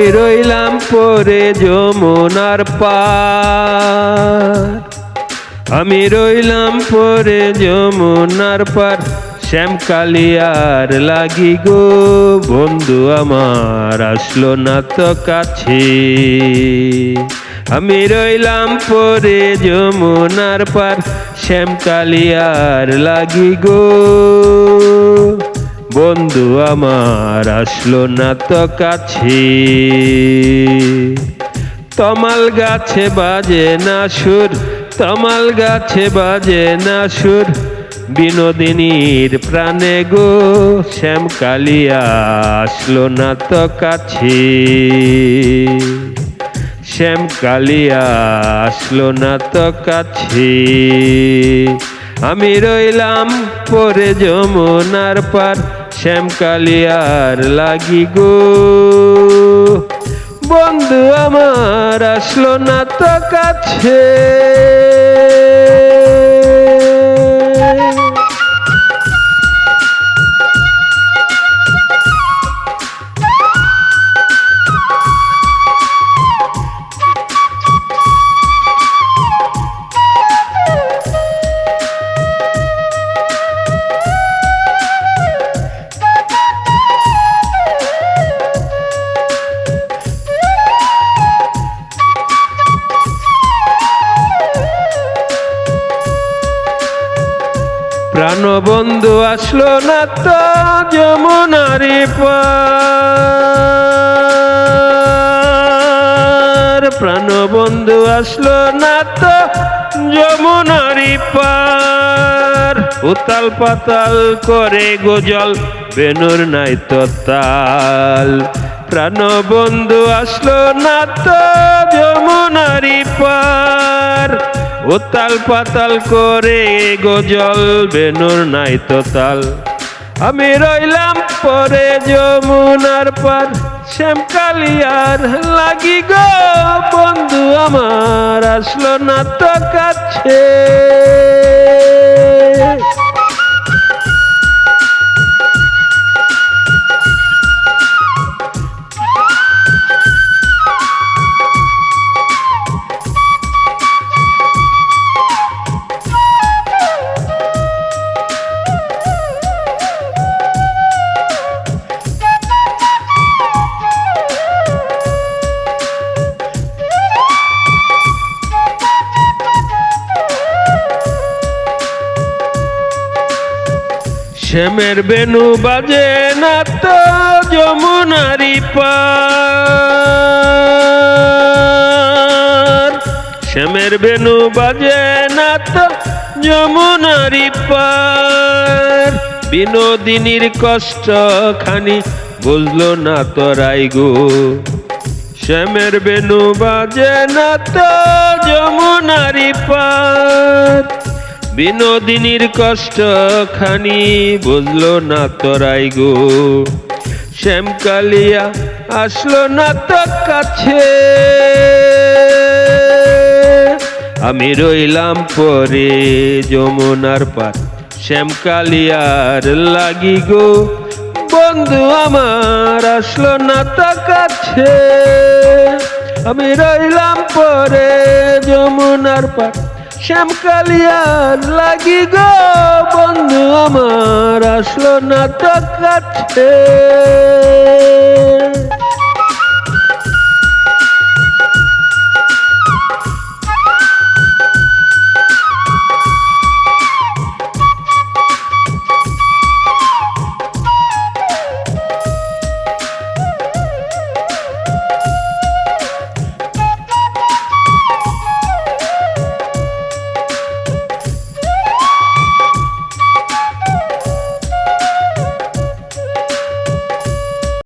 আমি রইলাম পরে যমুনার পার, আমি রইলাম পরে যমুনার পার, শ্যামকালিয়ার লাগি গো বন্ধু আমার আসলো না তো কাছে। আমি রইলাম পরে যমুনার পার, শ্যামকালিয়ার লাগি গো বন্ধু আমার আসলো না তো কাছে। তমাল গাছে বাজে না সুর, তমাল গাছে বাজে না সুর, বিনোদিনীর প্রাণে গো শ্যামকালিয়া আসলো না তো কাছে। শ্যামকালিয়া আসলো না তো কাছে। আমি রইলাম পরে যমুনার পার, শ্যামকালিয়ার লাগি গো বন্ধু আমার আসলো না তো কাছে। প্রাণবন্ধু আসলো না তো যমুনারি পার, প্রাণবন্ধু আসলো না তো যমুনারি পার, উতাল পাতাল করে গোজল বেনুর নাই তো তাল। প্রাণবন্ধু আসলো না তো যমুনারি পার, উতাল পাতাল করে গজল বেনুর নাই তো তাল। আমি রইলাম পরে যমুনার পার, শ্যামকালিয়ার লাগি গো বন্ধু আমার আসলো না তো কাছে। শ্যামের বেনু বাজে না তো যমুনারি পার, শ্যামের বেনু বাজে না তো যমুনারি পার, বিনোদিনীর কষ্ট খানি বুঝলো না তো রাই গো। শ্যামের বেনু বাজে না তো যমুনারি পার, বিনোদিনীর কষ্ট খানি বুঝলো না তোরাই গো। শ্যামকালিয়া আসলো না তো কাছে। আমি রইলাম পরে যমুনার পার, শ্যামকালিয়ার লাগি গো বন্ধু আমার আসলো না তো কাছে। আমি রইলাম পরে যমুনার পার, শ্যামকালিয়ার লাগি গো বন্ধু আমার আসলো না তো কাছে।